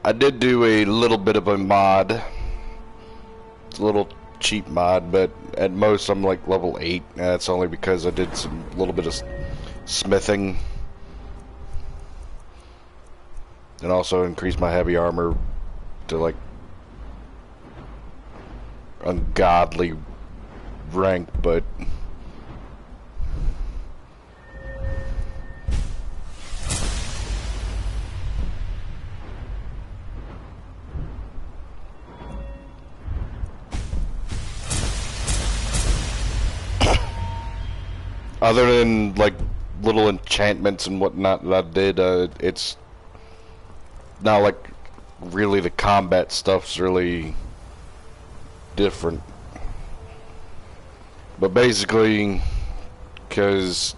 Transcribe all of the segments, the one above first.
I did do a little bit of a mod. It's a little cheap mod, but at most I'm like level 8. That's only because I did some little bit of smithing. And also increased my heavy armor to like ungodly rank, but other than like little enchantments and whatnot that I did, it's not like really the combat stuff's really different. But basically, because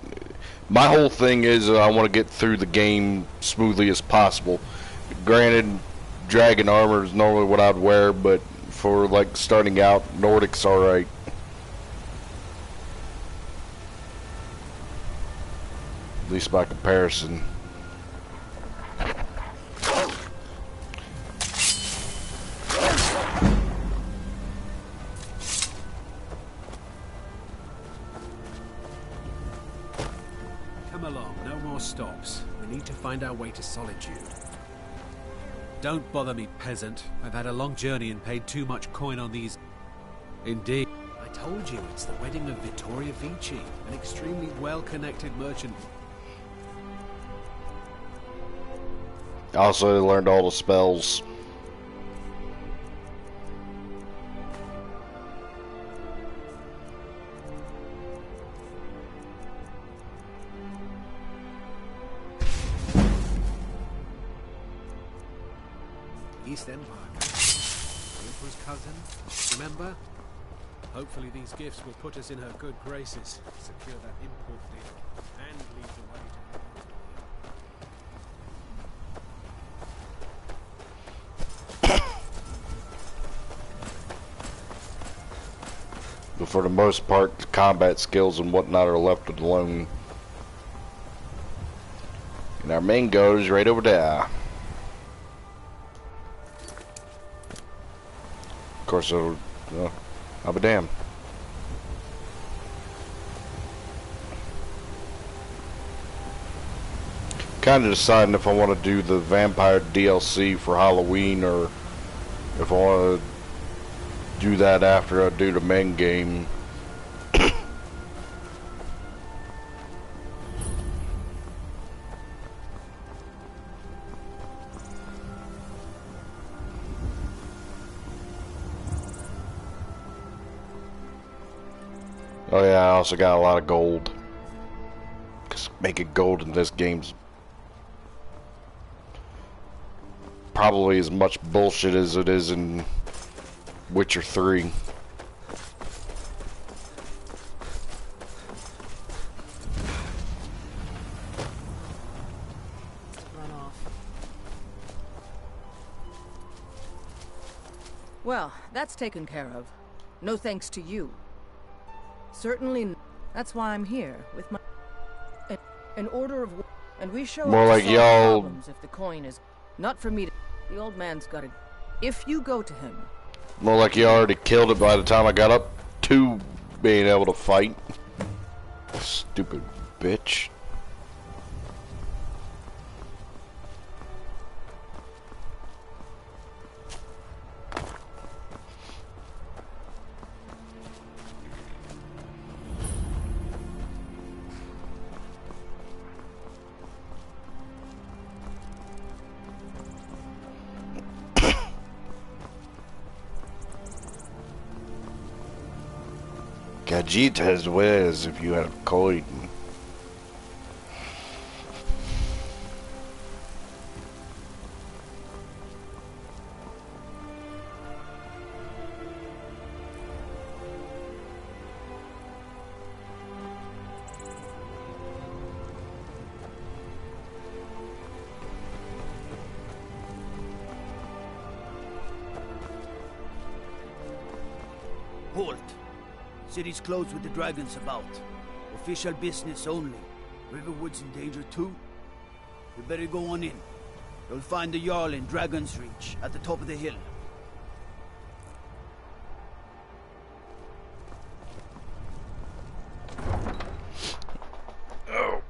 my whole thing is I want to get through the game smoothly as possible. Granted, dragon armor is normally what I'd wear, but for like starting out, Nordic's alright. At least by comparison. Come along, no more stops. We need to find our way to Solitude. Don't bother me, peasant. I've had a long journey and paid too much coin on these. Indeed. I told you, it's the wedding of Vittoria Vici, an extremely well-connected merchant. Also, I learned all the spells. East Empire. The Emperor's cousin, remember? Hopefully these gifts will put us in her good graces, secure that import deal, and lead the way to... But for the most part, the combat skills and whatnot are left alone. And our main goal is right over there. Of course, I'll be damned. Kind of deciding if I want to do the vampire DLC for Halloween or if I want to do that after I do the main game. Oh yeah, I also got a lot of gold. Cause making gold in this game's probably as much bullshit as it is in Witcher 3. Run off. Well, that's taken care of. No thanks to you. Certainly, that's why I'm here, with my... An order of... And we show More up like to solve y'all... problems if the coin is... Not for me to... The old man's got it. If you go to him... More like you already killed it by the time I got up to being able to fight. Stupid bitch. Gajita's wares if you have coin. Halt! City's closed with the dragons about. Official business only. Riverwood's in danger too. We better go on in. You'll find the Jarl in Dragon's Reach, at the top of the hill. Oh.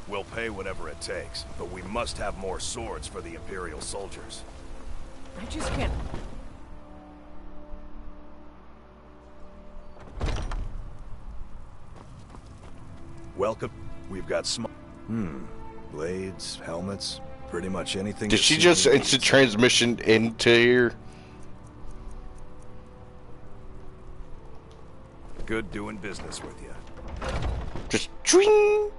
We'll pay whatever it takes, but we must have more swords for the Imperial soldiers. I just can't... Welcome. We've got blades, helmets, pretty much anything. Did she just instant transmission into here? Good doing business with you. Just twing.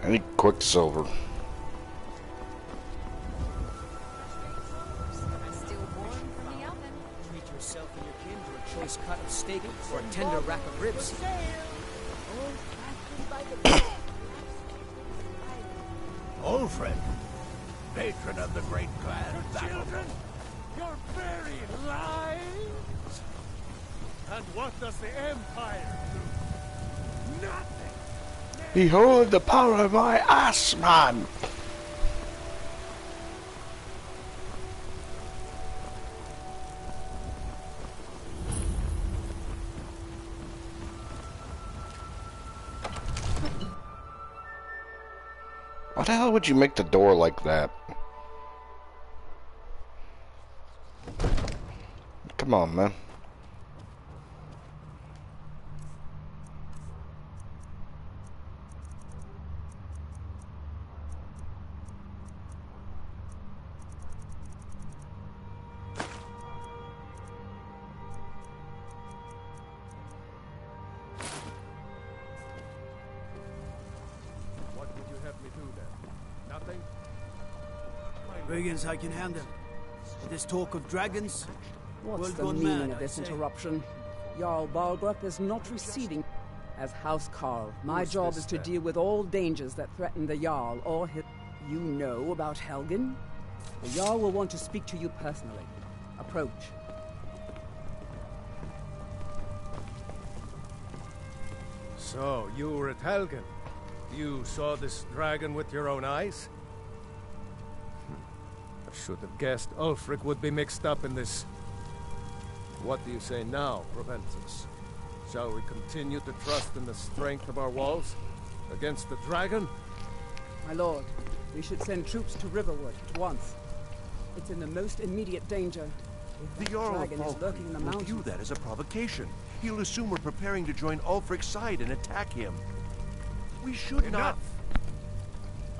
I need quicksilver. Treat yourself and your kin to a choice cut of steak or a tender rack of ribs. Ulfric, patron of the great clan. Children, your very lives? And what does the Empire do? Nothing! Behold the power of my ass, man! Why the hell would you make the door like that? Come on, man. Brigands I can handle. This talk of dragons? What's World the gone meaning mad, of I this say. interruption? Jarl Balgrup is not receding. As House Carl, my Who's job this is to then? deal with all dangers that threaten the Jarl or his... You know about Helgen? The Jarl will want to speak to you personally. Approach. So, you were at Helgen. You saw this dragon with your own eyes? I should have guessed Ulfric would be mixed up in this. What do you say now, Proventus? Shall we continue to trust in the strength of our walls against the dragon? My lord, we should send troops to Riverwood at once. It's in the most immediate danger. The The Jarl of dragon is lurking in the Falkland will view mountains. that as a provocation. He'll assume we're preparing to join Ulfric's side and attack him. We should not... Enough!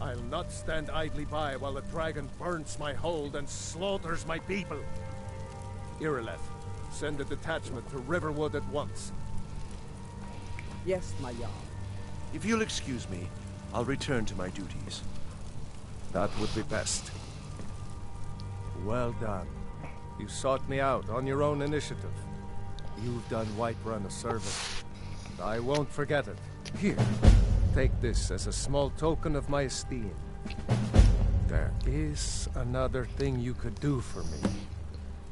I'll not stand idly by while the dragon burns my hold and slaughters my people. Irileth, send a detachment to Riverwood at once. Yes, my Jarl. If you'll excuse me, I'll return to my duties. That would be best. Well done. You sought me out on your own initiative. You've done Whiterun a service, and I won't forget it. Here, take this as a small token of my esteem. There is another thing you could do for me.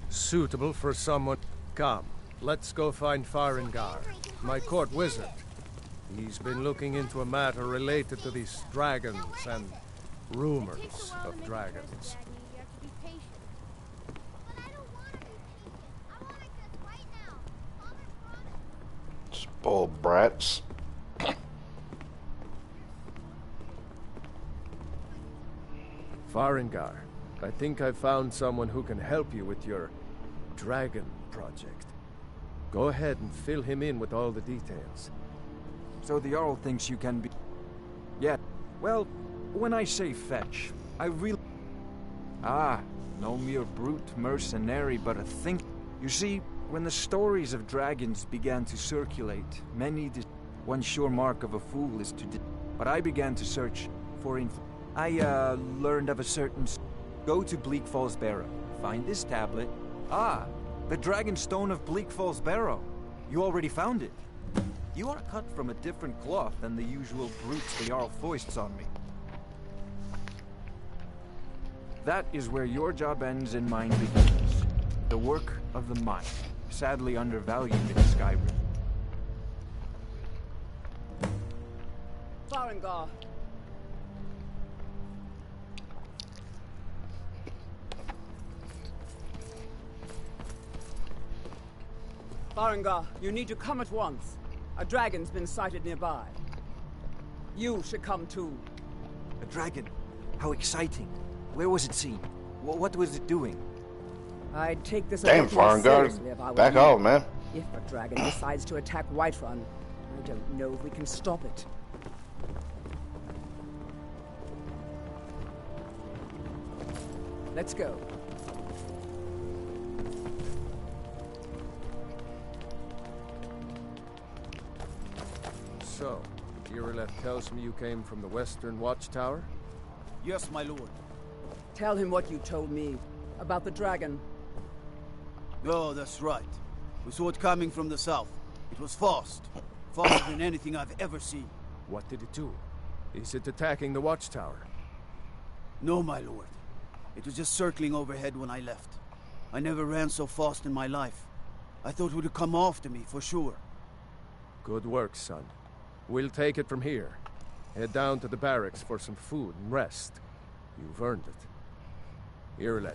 Suitable for someone... Come, let's go find Farengar, my court wizard. He's been looking into a matter related to these dragons and rumors of dragons. Spoiled brats. Farengar, I think I found someone who can help you with your dragon project. Go ahead and fill him in with all the details. So the Jarl thinks you can be... Yeah, well, when I say fetch, I really... Ah, no mere brute mercenary, but a think... You see, when the stories of dragons began to circulate, many... One sure mark of a fool is to... But I began to search for... I, learned of a certain... Go to Bleak Falls Barrow, find this tablet. Ah, The Dragon Stone of Bleak Falls Barrow. You already found it. You are cut from a different cloth than the usual brutes the Jarl foists on me. That is where your job ends and mine begins. The work of the mind, sadly undervalued in Skyrim. Farengar. Farengar, you need to come at once. A dragon's been sighted nearby. You should come too. A dragon? How exciting. Where was it seen? What was it doing? I'd take this Damn, seriously Farengar. if I were Back you. off, man. If a dragon decides to attack Whiterun, I don't know if we can stop it. Let's go. So, Irileth tells me you came from the Western Watchtower? Yes, my lord. Tell him what you told me about the dragon. Oh, that's right. We saw it coming from the south. It was fast. Faster than anything I've ever seen. What did it do? Is it attacking the Watchtower? No, my lord. It was just circling overhead when I left. I never ran so fast in my life. I thought it would come after me, for sure. Good work, son. We'll take it from here. Head down to the barracks for some food and rest. You've earned it. Irileth,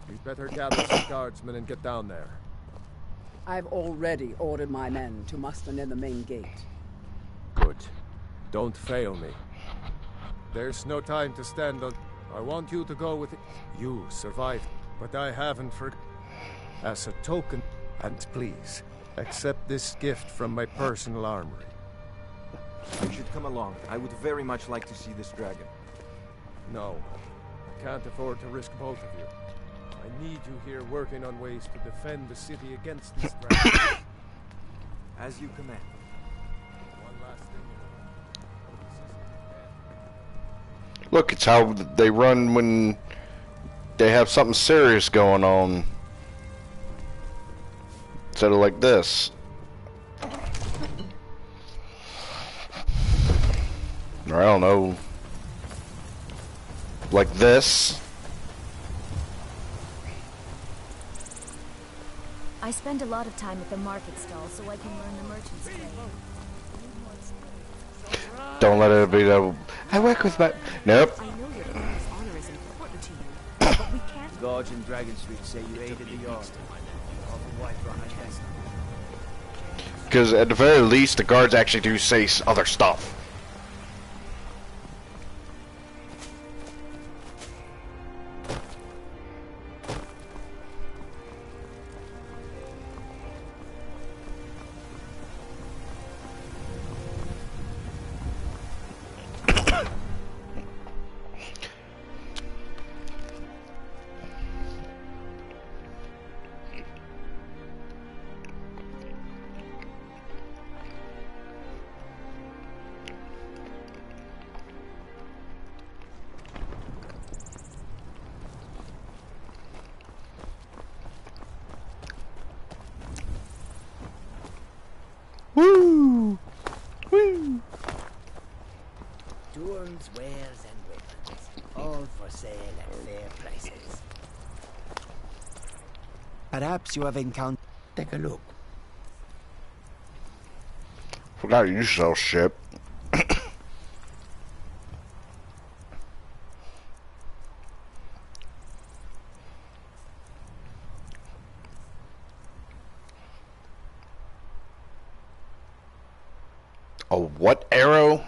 you'd better gather some guardsmen and get down there. I've already ordered my men to muster near the main gate. Good. Don't fail me. There's no time to stand on... I want you to go with it. You survived, but I haven't as a token. And please, accept this gift from my personal armory. You should come along. I would very much like to see this dragon. No, I can't afford to risk both of you. I need you here working on ways to defend the city against this dragon. As you command. One last thing. Look, it's how they run when they have something serious going on. Instead of like this. Or I don't know. Like this. I spend a lot of time at the market stall so I can learn the merchant's trade. Don't let it be that. I work with my. Nope. I know your family's honor is important to you, but we can't. Guards in Dragon Street say you aided the yard. All the Whiterun, I guess. Because at the very least, the guards actually do say other stuff. Woo! Woo! Tools, wares, and weapons, all for sale at fair prices. Perhaps you have encountered... Take a look. Forgot you sell shit. A what arrow?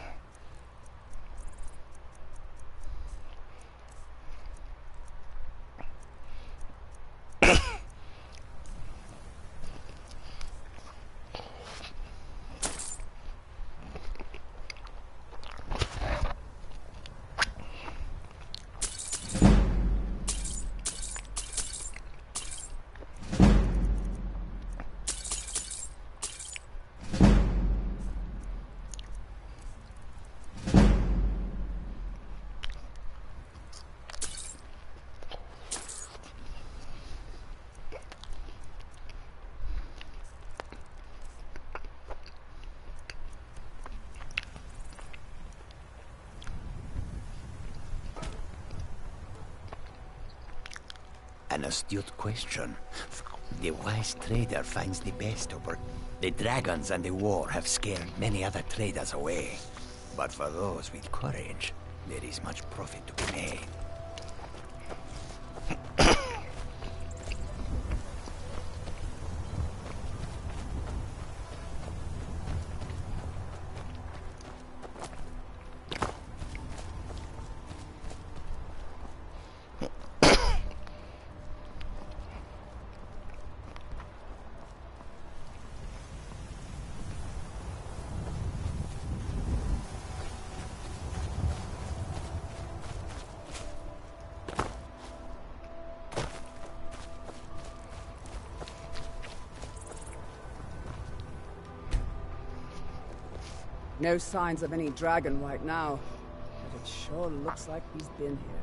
astute question. The wise trader finds the best over. The dragons and the war have scared many other traders away. But for those with courage, there is much profit to be made. No signs of any dragon right now, but it sure looks like he's been here.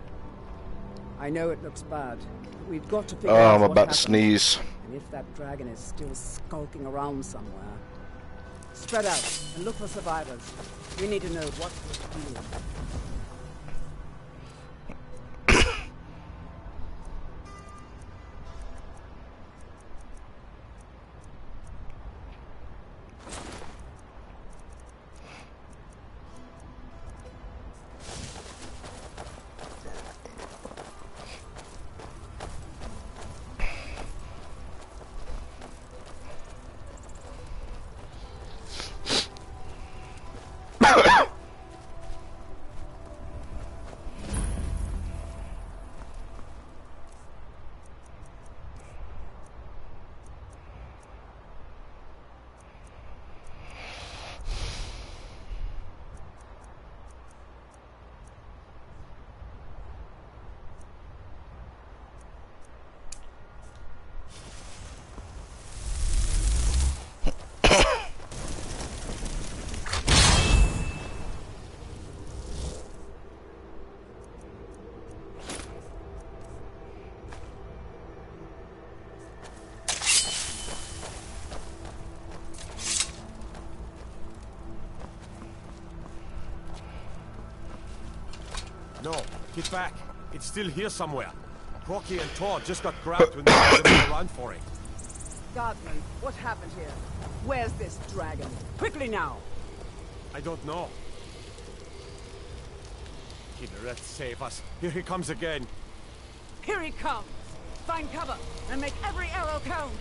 I know it looks bad, but we've got to figure out I'm what about happened. to sneeze. And if that dragon is still skulking around somewhere. Spread out and look for survivors. We need to know what we're doing. No, get back. It's still here somewhere. Crocky and Todd just got grabbed when they were on the run for it. Guardsman, what happened here? Where's this dragon? Quickly now! I don't know. Kinneret, save us. Here he comes again. Here he comes! Find cover and make every arrow count!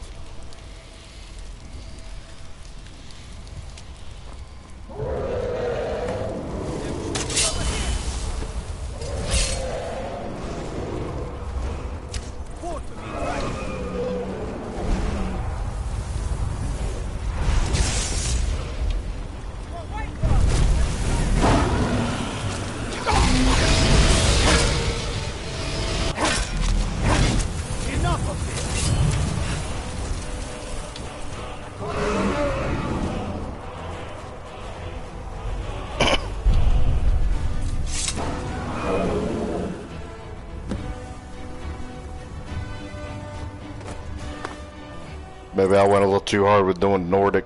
Maybe I went a little too hard with doing Nordic.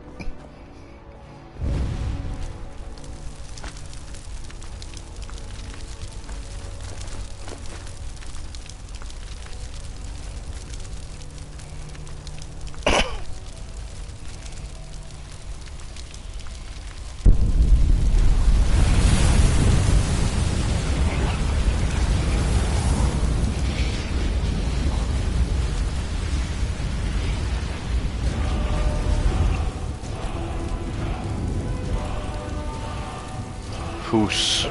Who's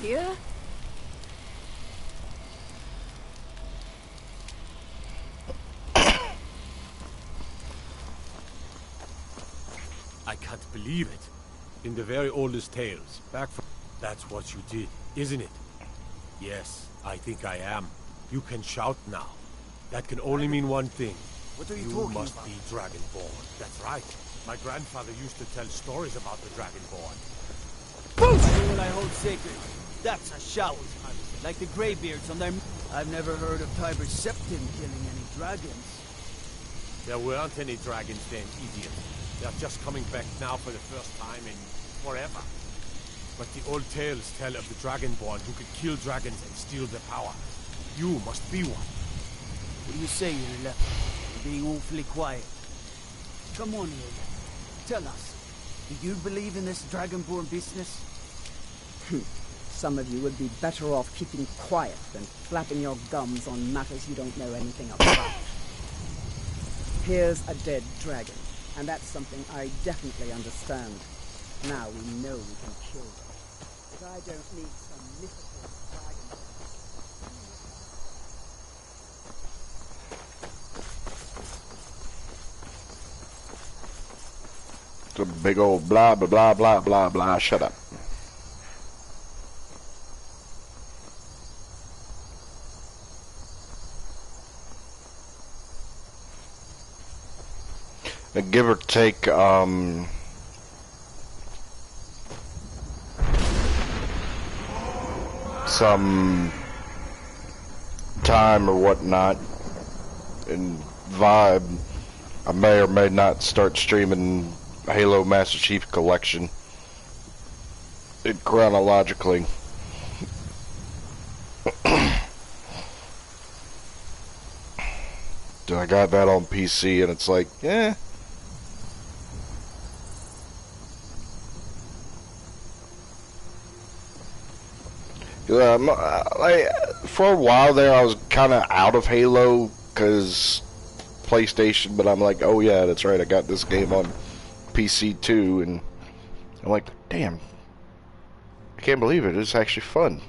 Here? I can't believe it. In the very oldest tales, back from... That's what you did, isn't it? Yes, I think I am. You can shout now. That can only mean one thing. What are you You talking must about? be Dragonborn. That's right. My grandfather used to tell stories about the Dragonborn. I do what I hold sacred. That's a shout. Like the Greybeards on their... I've never heard of Tiber Septim killing any dragons. There weren't any dragons then, idiot. They're just coming back now for the first time in forever. But the old tales tell of the Dragonborn who could kill dragons and steal their power. You must be one. What do you say, Irla? You're being awfully quiet. Come on, Irla. Tell us, do you believe in this Dragonborn business? Some of you would be better off keeping quiet than flapping your gums on matters you don't know anything about. Here's a dead dragon, and that's something I definitely understand. Now we know we can kill them. But I don't need some mythical dragon. It's a big old blah, blah, blah, blah, blah, blah. Shut up. Give or take, some time or whatnot and vibe, I may or may not start streaming Halo Master Chief Collection chronologically. I got that on PC and it's like, eh. For a while there, I was kind of out of Halo because PlayStation, but I'm like, oh yeah, that's right, I got this game on PC too, and I'm like, damn, I can't believe it. It's actually fun.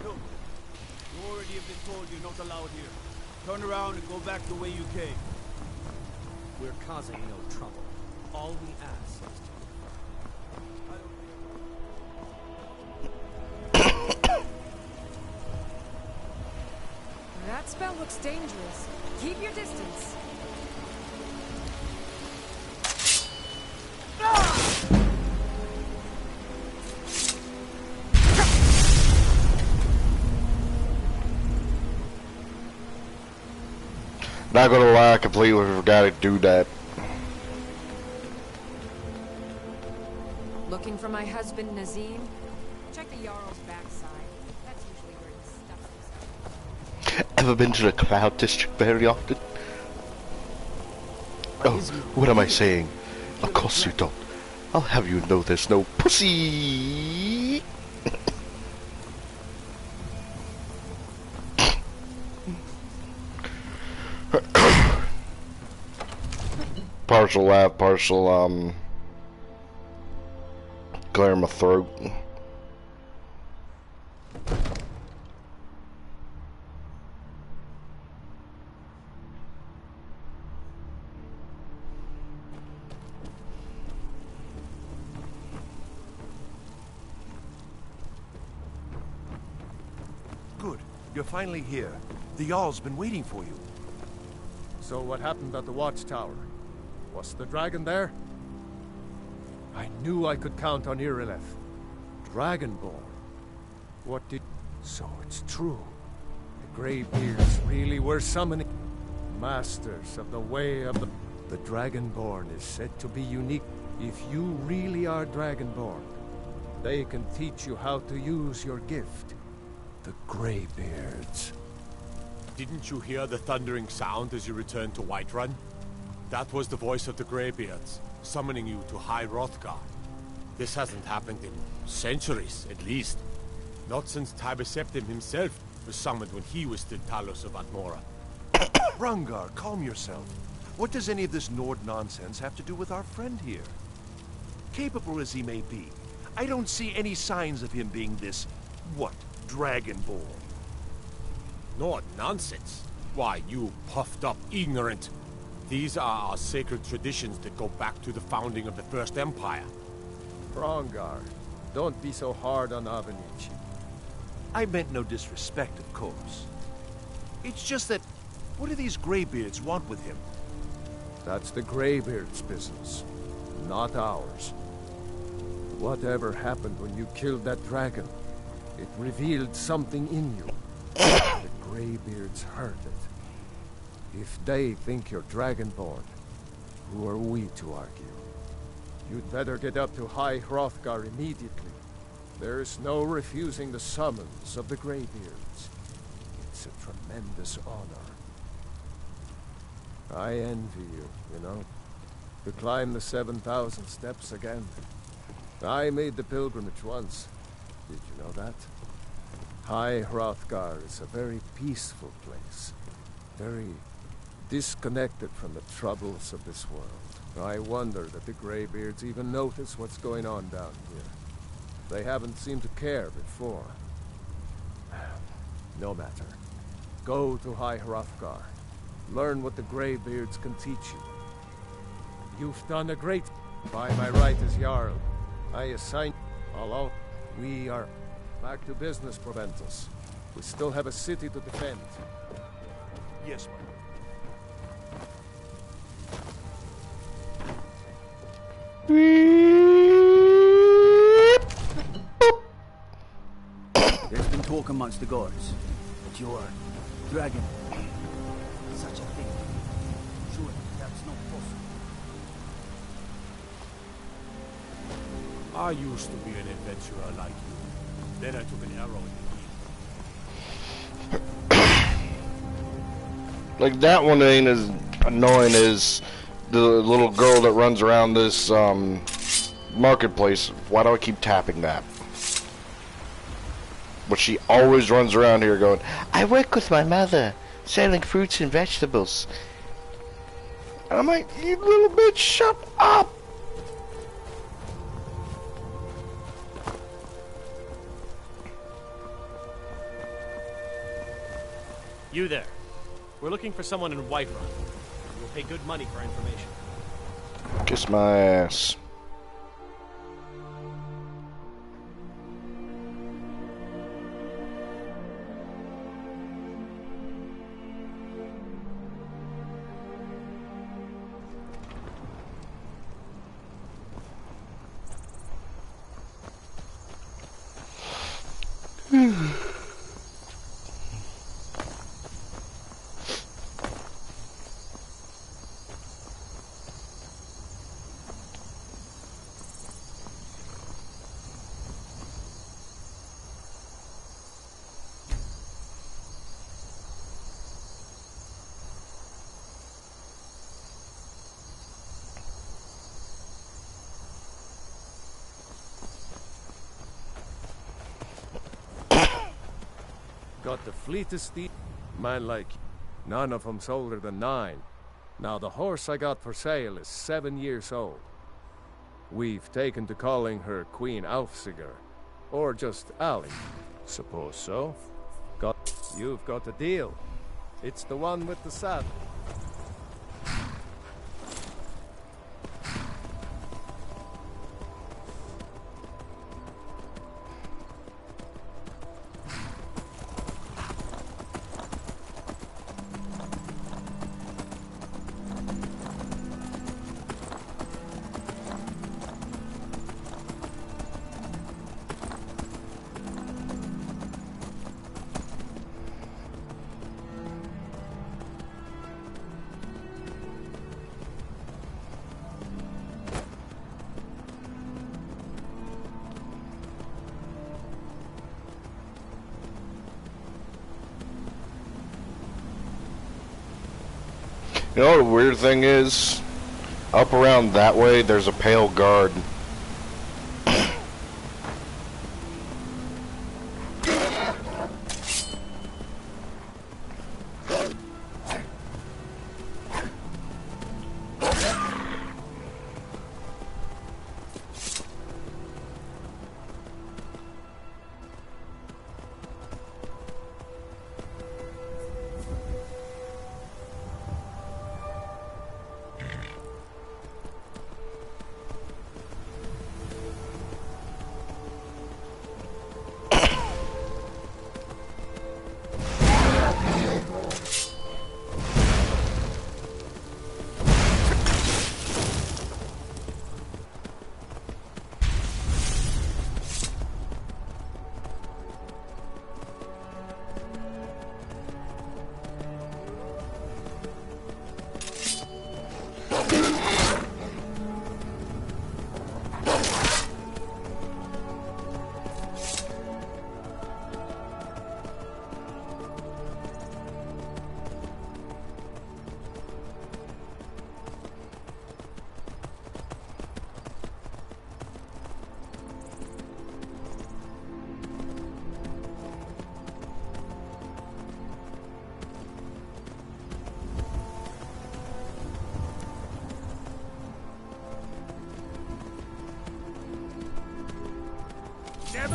No, you already have been told you're not allowed here. Turn around and go back the way you came. We're causing no trouble. All we ask is That spell looks dangerous. Keep your distance. Not gonna lie, I completely forgot to do that. Looking for my husband, Nazim? Check the Jarl's backside. That's usually where he stuffs himself. Ever been to the Cloud District very often? Oh, what am I saying? Of course you don't. I'll have you know there's no pussy. Partial laugh, partial, clear my throat. Good. You're finally here. The Jarl's been waiting for you. So what happened at the watchtower? Was the dragon there? I knew I could count on Irileth. Dragonborn. What did... So it's true. The Greybeards really were summoning... Masters of the way of the... The Dragonborn is said to be unique. If you really are Dragonborn, they can teach you how to use your gift. The Greybeards. Didn't you hear the thundering sound as you returned to Whiterun? That was the voice of the Greybeards, summoning you to High Hrothgar. This hasn't happened in centuries, at least. Not since Tiber Septim himself was summoned when he was still Talos of Atmora. Rangar, calm yourself. What does any of this Nord nonsense have to do with our friend here? Capable as he may be, I don't see any signs of him being this, what, Dragonborn? Nord nonsense? Why, you puffed up ignorant. These are our sacred traditions that go back to the founding of the First Empire. Rangar, don't be so hard on Avenici. I meant no disrespect, of course. It's just that, what do these Greybeards want with him? That's the Greybeards' business. not ours. Whatever happened when you killed that dragon, it revealed something in you. The Greybeards heard it. If they think you're Dragonborn, who are we to argue? You'd better get up to High Hrothgar immediately. There's no refusing the summons of the Greybeards. It's a tremendous honor. I envy you, you know, to climb the 7,000 steps again. I made the pilgrimage once. Did you know that? High Hrothgar is a very peaceful place. Very disconnected from the troubles of this world. I wonder that the Greybeards even notice what's going on down here. They haven't seemed to care before. No matter. Go to High Hrothgar. Learn what the Greybeards can teach you. You've done a great... By my right as Jarl, I assign... Hello? We are... Back to business, Proventus. We still have a city to defend. Yes, my There's been talk amongst the guards that you're dragon. Such a thing. Surely that's not possible. I used to be an adventurer like you. Then I took an arrow in the knee. Like, that one ain't as annoying as the little girl that runs around this marketplace. Why do I keep tapping that? But she always runs around here going, I work with my mother, selling fruits and vegetables. And I'm like, you little bitch, shut up! You there. We're looking for someone in Whiterun. We'll pay good money for information. Kiss my ass. Got the fleetest man like you. None of them's older than 9. Now the horse I got for sale is 7 years old. We've taken to calling her Queen Alfsiger, or just Ali. Suppose so. You've got a deal. It's the one with the saddle. You know what the weird thing is? Up around that way, there's a pale guard.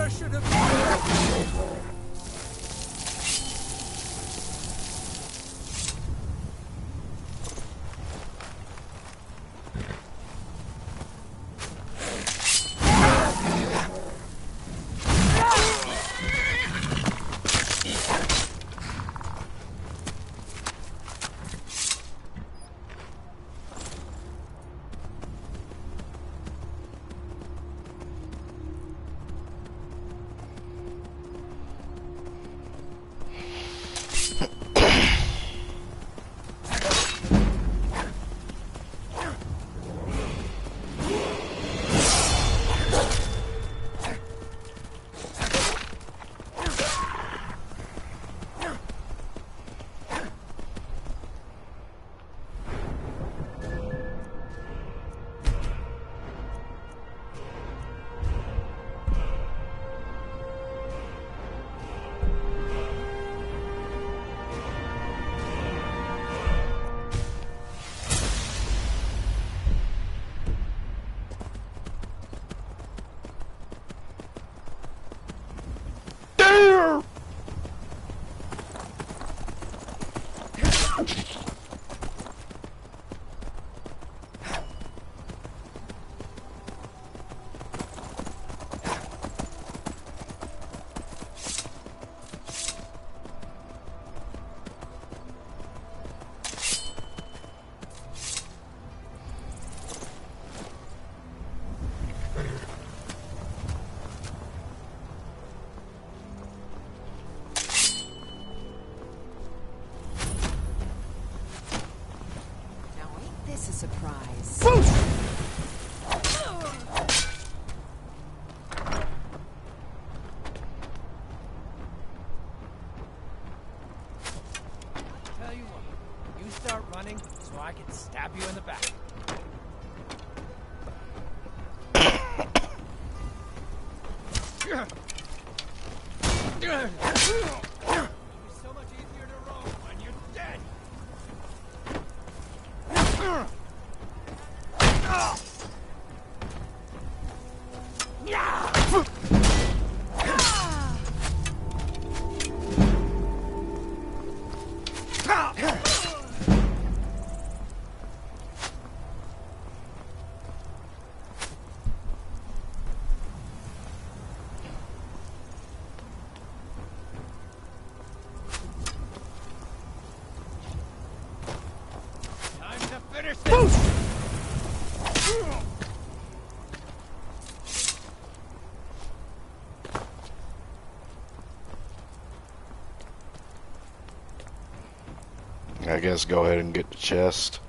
never should have... This a surprise. Tell you what, you start running so I can stab you in the back. It'll be so much easier to roll when you're dead. Time to finish this! I guess go ahead and get the chest.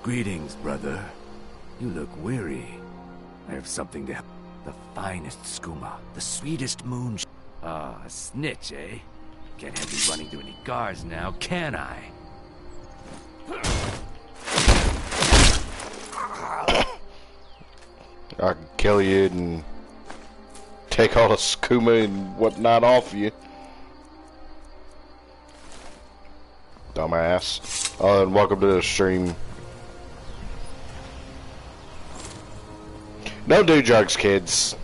Greetings, brother. You look weary. I have something to help. The finest skooma, the sweetest moon. Ah, a snitch, eh? Can't have me running to any guards now, can I? I can kill you and take all the skooma and whatnot off you. Dumbass. Oh, and welcome to the stream. No do drugs, kids.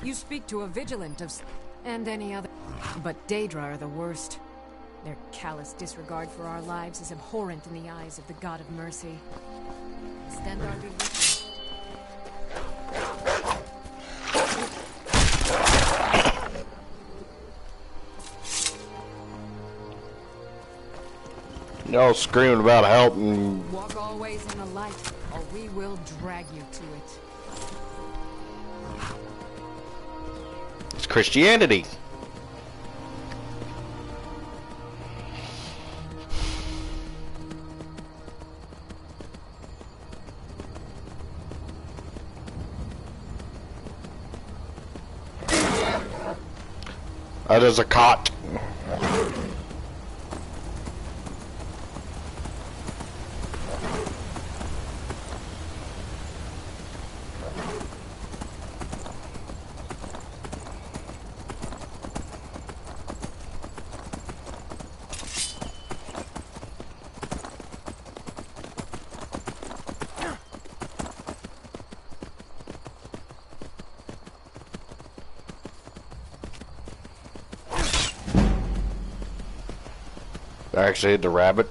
You speak to a vigilant of... and any other... But Daedra are the worst. Their callous disregard for our lives is abhorrent in the eyes of the God of Mercy. Stendarr be with you. Y'all screaming about help and... Walk always in the light, or we will drag you to it. It's Christianity. That is a cot. I actually hit the rabbit.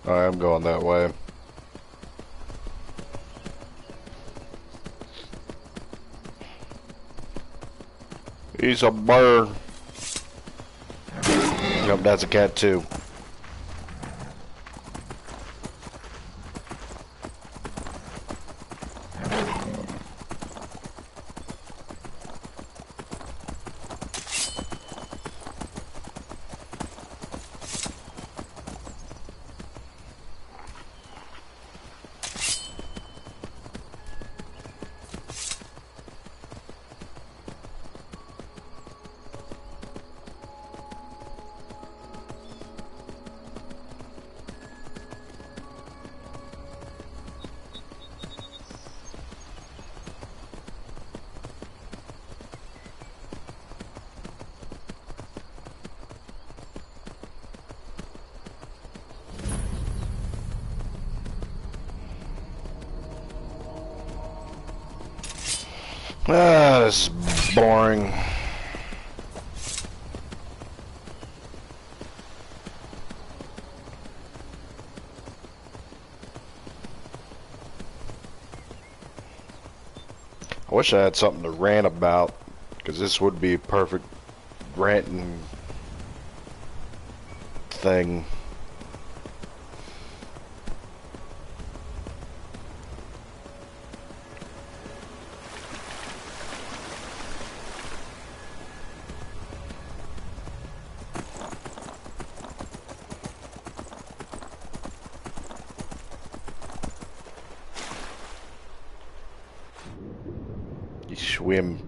I'm going that way. He's a bird. Nope, that's a cat too. Ah, this is boring. I wish I had something to rant about, because this would be a perfect ranting thing. You swim.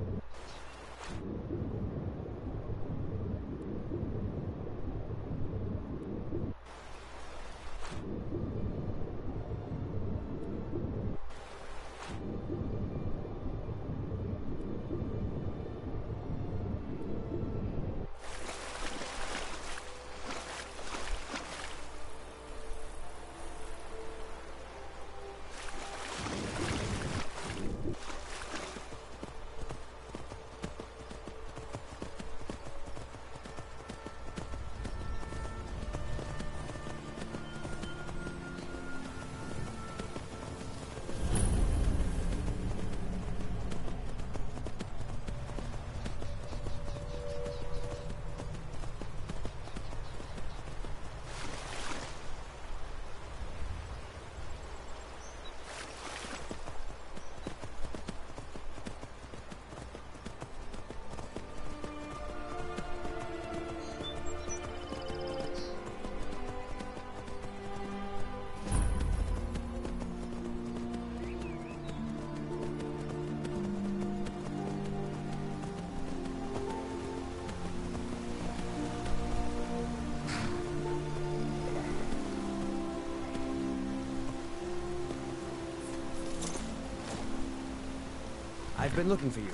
I've been looking for you.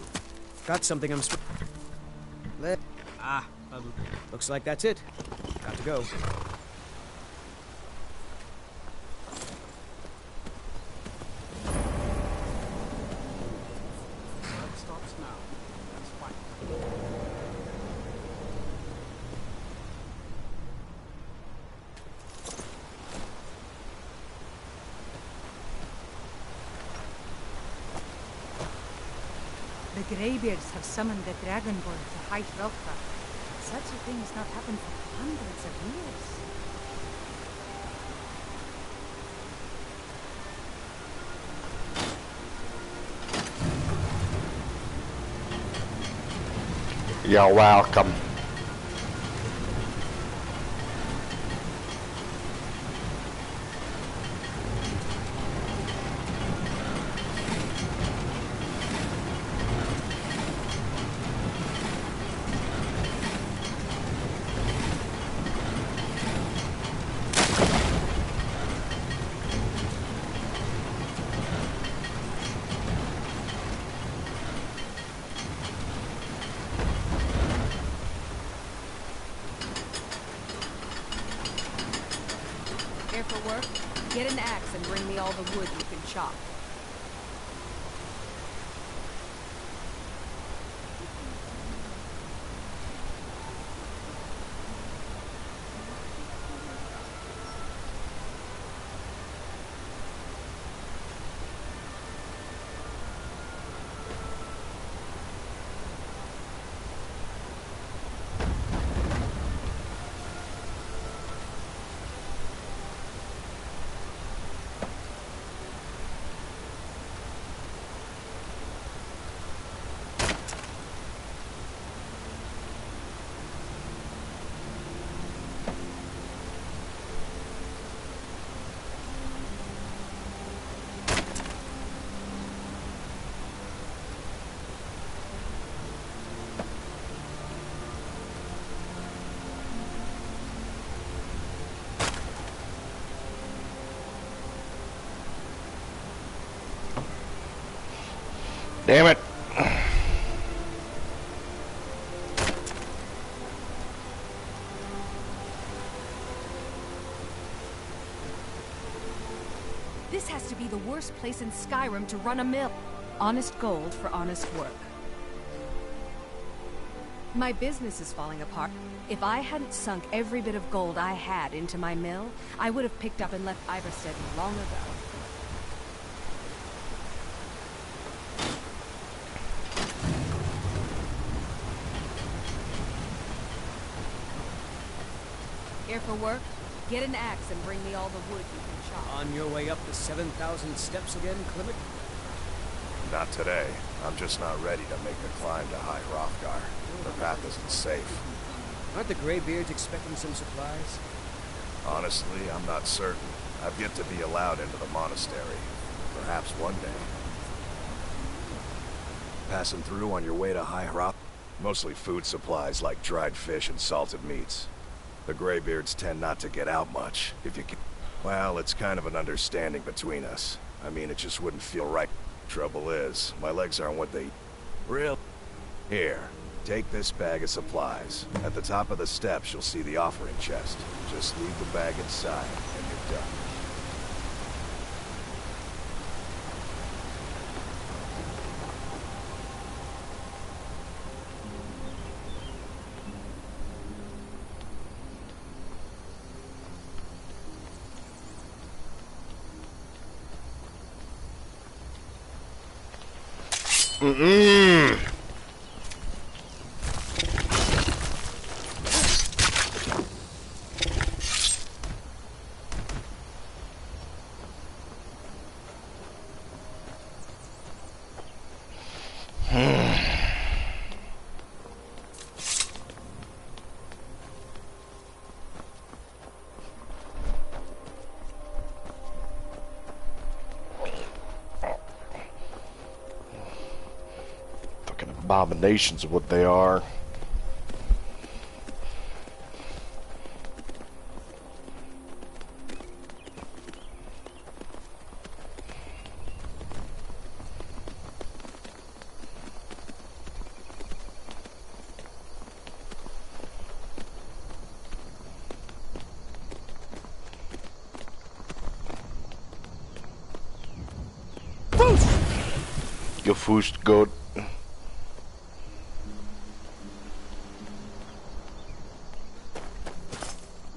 Got something I'm looks like that's it. Got to go. Stops now. That's fine. The Greybeards have summoned the Dragonborn to fight Hrothgar. Such a thing has not happened for hundreds of years. You're welcome. Here for work? Get an axe and bring me all the wood you can chop. Damn it. This has to be the worst place in Skyrim to run a mill. Honest gold for honest work. My business is falling apart. If I hadn't sunk every bit of gold I had into my mill, I would have picked up and left Iverstead long ago. Here for work? Get an axe and bring me all the wood you can chop. On your way up the 7,000 steps again, Clement? Not today. I'm just not ready to make the climb to High Hrothgar. The path isn't safe. Aren't the Greybeards expecting some supplies? Honestly, I'm not certain. I've yet to be allowed into the monastery. Perhaps one day. Passing through on your way to High Hrothgar? Mostly food supplies like dried fish and salted meats. The Greybeards tend not to get out much, if you can. Well, it's kind of an understanding between us. I mean, it just wouldn't feel right. Trouble is, my legs aren't what they... Real? Here, take this bag of supplies. At the top of the steps, you'll see the offering chest. Just leave the bag inside, and you're done. Abominations of what they are. Gefuscht goat.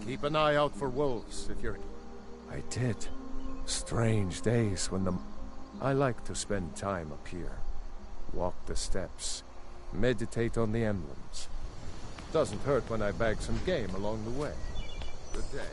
Keep an eye out for wolves if you're... I did. Strange days when the... I like to spend time up here. Walk the steps. Meditate on the emblems. Doesn't hurt when I bag some game along the way. Good day.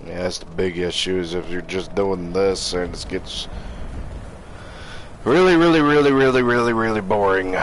Yeah, that's the big issue, is if you're just doing this and it gets really boring.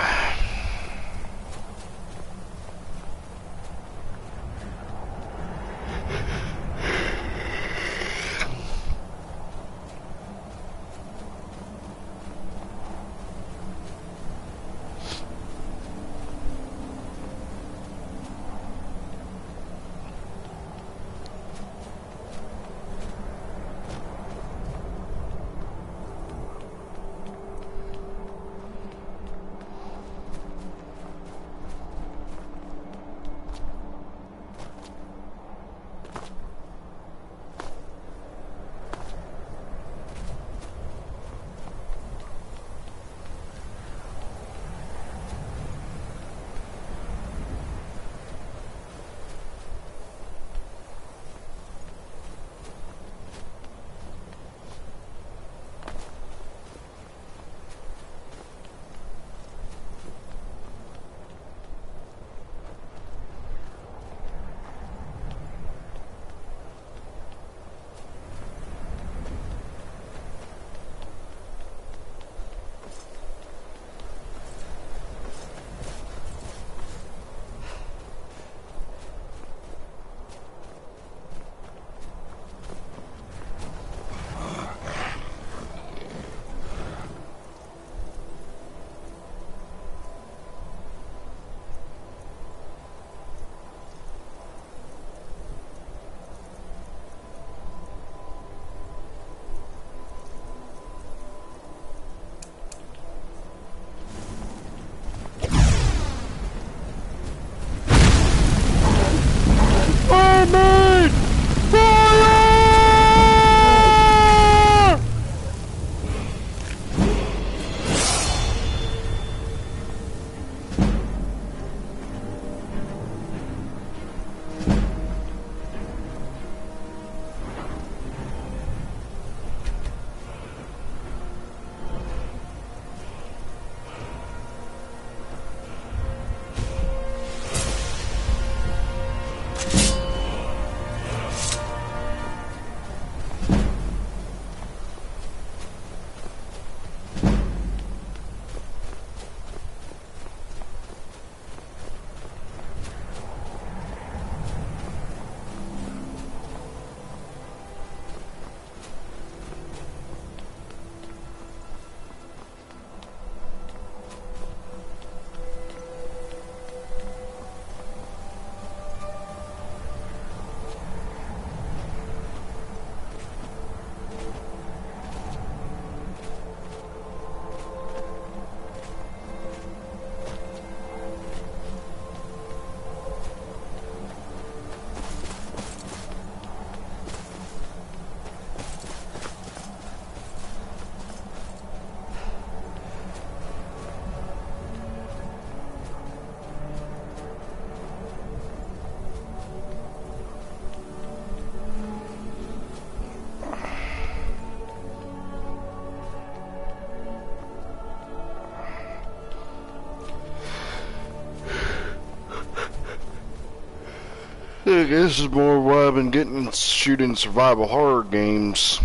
This is more why I've been getting shooting survival horror games.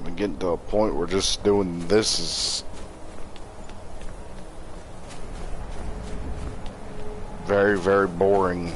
I'm getting to a point where just doing this is very, very boring.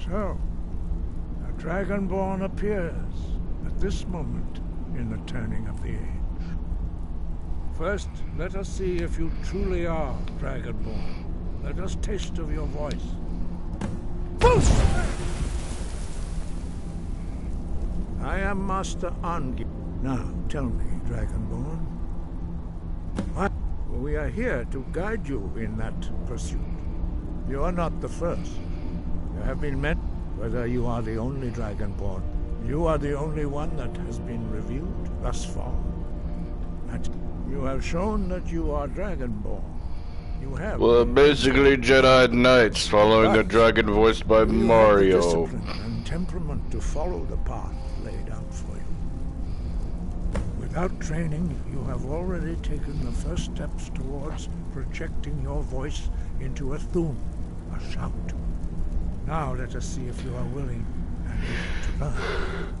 So, a Dragonborn appears at this moment in the turning of the age. First, let us see if you truly are Dragonborn. Let us taste of your voice. I am Master Angi. Now, tell me, Dragonborn. We are here to guide you in that pursuit. You are not the first. You have been met, whether you are the only Dragonborn. You are the only one that has been revealed thus far. That you have shown that you are Dragonborn. You have. Well, basically Jedi Knights following a dragon voiced by Mario. Have the discipline and temperament to follow the path laid out for you. Without training, you have already taken the first steps towards projecting your voice into a thum, a shout. Now let us see if you are willing and able to learn.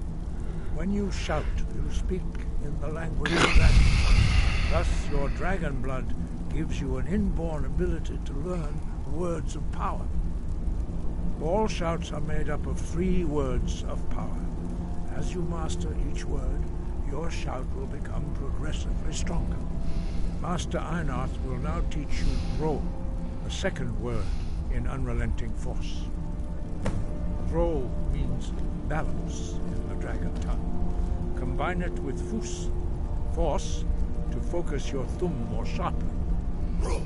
When you shout, you speak in the language of dragons. Thus, your dragon blood gives you an inborn ability to learn words of power. All shouts are made up of 3 words of power. As you master each word, your shout will become progressively stronger. Master Einarth will now teach you Roll, the 2nd word in Unrelenting Force. Roll means balance in the dragon tongue. Combine it with Fus, force, to focus your thumb more sharply. Roll.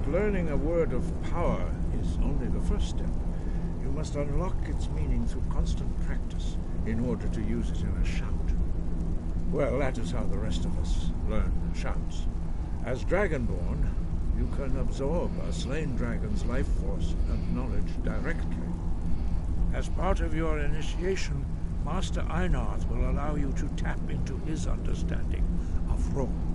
Learning a word of power is only the first step. You must unlock its meaning through constant practice in order to use it in a shout. Well, that is how the rest of us learn shouts. As Dragonborn, you can absorb a slain dragon's life force and knowledge directly. As part of your initiation, Master Einarth will allow you to tap into his understanding of Rome.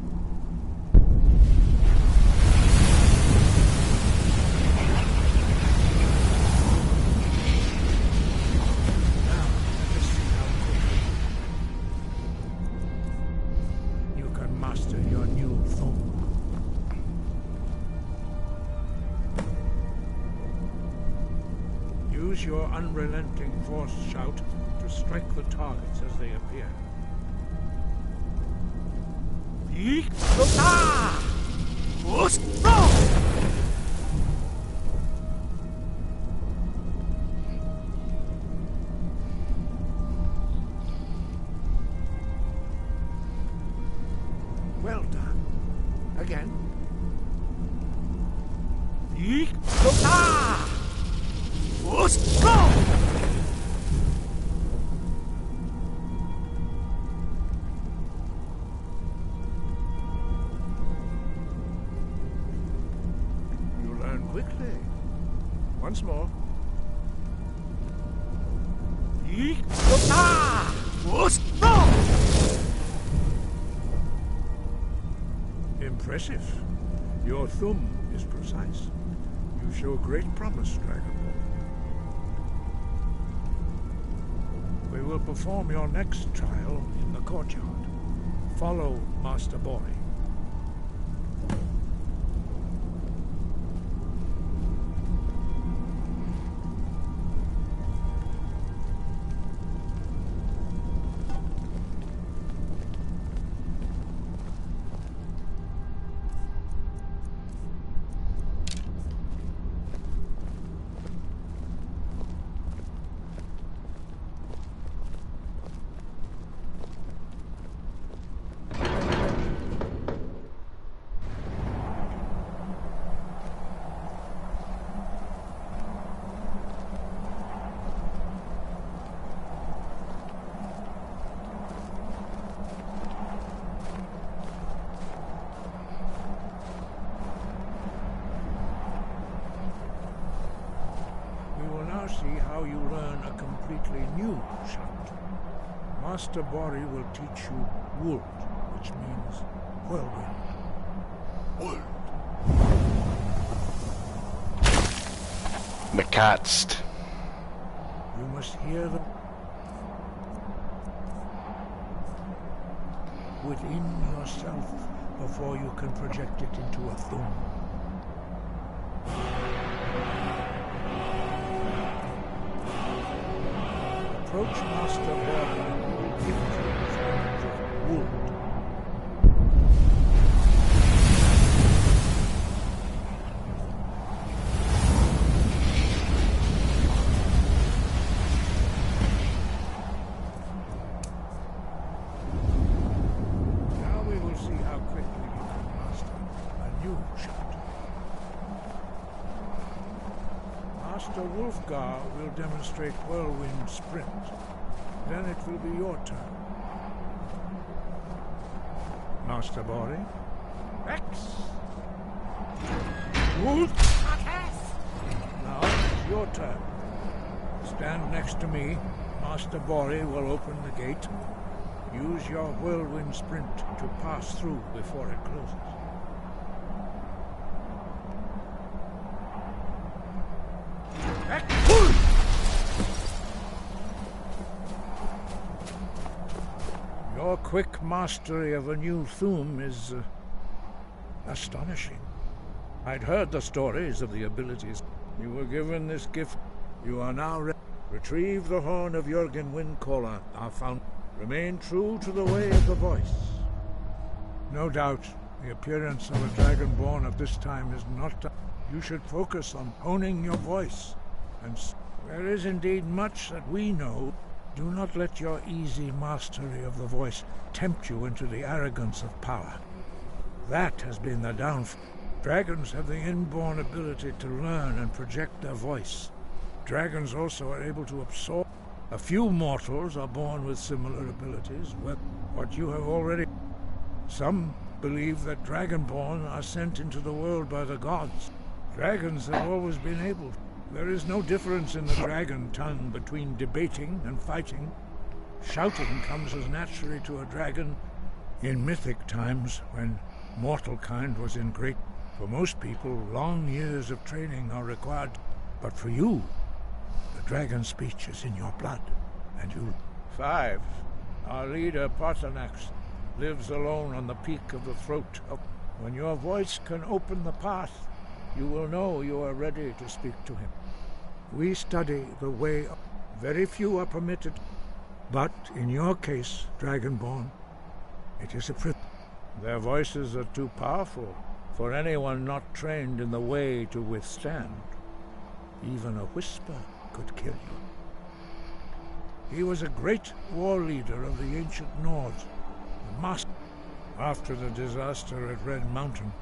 Use your unrelenting force shout to strike the targets as they appear. Well done. Again. Let's go! You learn quickly. Once more. Yeet! Ah! Impressive. Your thumb is precise. You show great promise, Dragonborn. We will perform your next trial in the courtyard. Follow Master Bori. See how you learn a completely new shout. Master Bori will teach you Wold, which means whirlwind. McCatst. You must hear them within yourself before you can project it into a thum. Approach Master Bori and will give you the wood. Now we will see how quickly you can master a new shot. Master Wolfgar will demonstrate whirlwind sprint. Then it will be your turn. Master Bori. X. Wolf. Now it's your turn. Stand next to me. Master Bori will open the gate. Use your whirlwind sprint to pass through before it closes. Your quick mastery of a new thum is astonishing. I'd heard the stories of the abilities. You were given this gift. You are now ready. Retrieve the horn of Jürgen Windcaller, our founder. Remain true to the way of the voice. No doubt, the appearance of a dragonborn of this time is not... You should focus on honing your voice. And there is indeed much that we know. Do not let your easy mastery of the voice tempt you into the arrogance of power. That has been the downfall. Dragons have the inborn ability to learn and project their voice. Dragons also are able to absorb. A few mortals are born with similar abilities, what you have already... Some believe that dragonborn are sent into the world by the gods. Dragons have always been able. There is no difference in the dragon tongue between debating and fighting. Shouting comes as naturally to a dragon in mythic times when mortal kind was in great... For most people, long years of training are required. But for you, the dragon speech is in your blood, and you... 5. Our leader, Paternax, lives alone on the peak of the throat. When your voice can open the path, you will know you are ready to speak to him. We study the way of... Very few are permitted, but in your case, Dragonborn, it is a privilege. Their voices are too powerful for anyone not trained in the way to withstand. Even a whisper could kill you. He was a great war leader of the ancient Nords, the master. After the disaster at Red Mountain,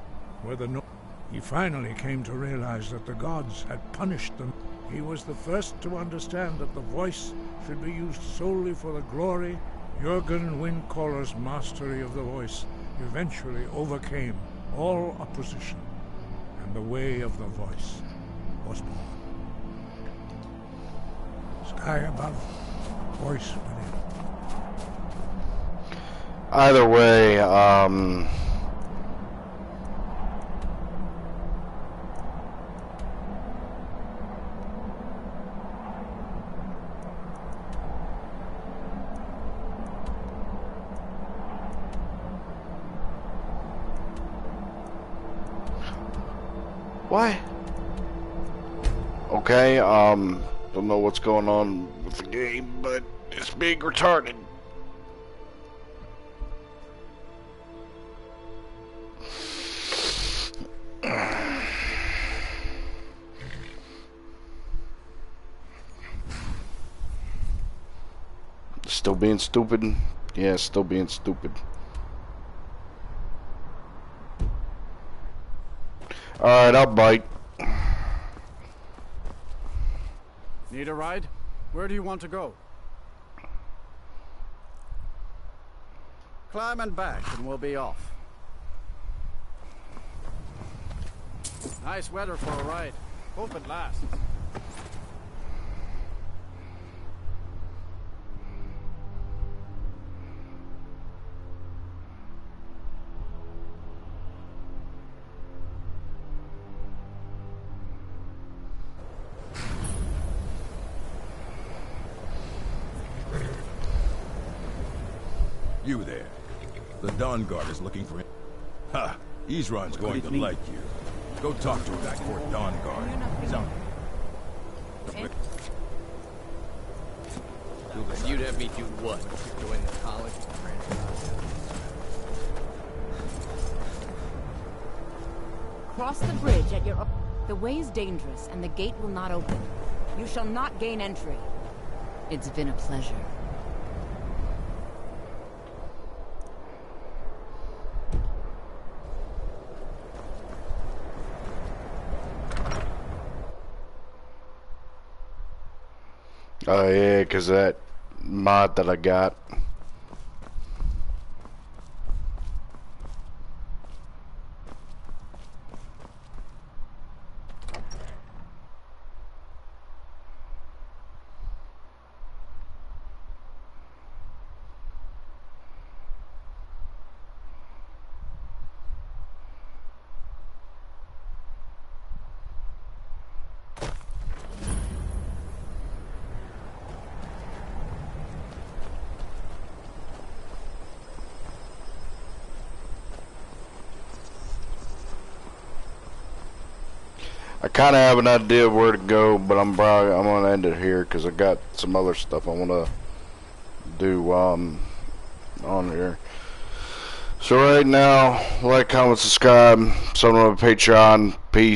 where the Nords... He finally came to realize that the gods had punished them. He was the first to understand that the voice should be used solely for the glory. Jürgen Windcaller's mastery of the voice eventually overcame all opposition, and the way of the voice was sky above, voice within. Either way, what? Okay, don't know what's going on with the game, but it's being retarded. Still being stupid? Yeah, still being stupid. Alright, I'll bite. Need a ride? Where do you want to go? Climb and back and we'll be off. Nice weather for a ride. Hope it lasts. You there. The Dawn Guard is looking for him. Ha! Ezron's going to like you. Go talk to him at Fort Dawn Guard. You'd have me do what? Join the college? Cross the bridge at your... The way is dangerous, and the gate will not open. You shall not gain entry. It's been a pleasure. Oh yeah, 'cause that mod that I got. I kind of have an idea of where to go, but I'm gonna end it here because I got some other stuff I want to do on here. So right now, like, comment, subscribe, sign up on Patreon. Peace.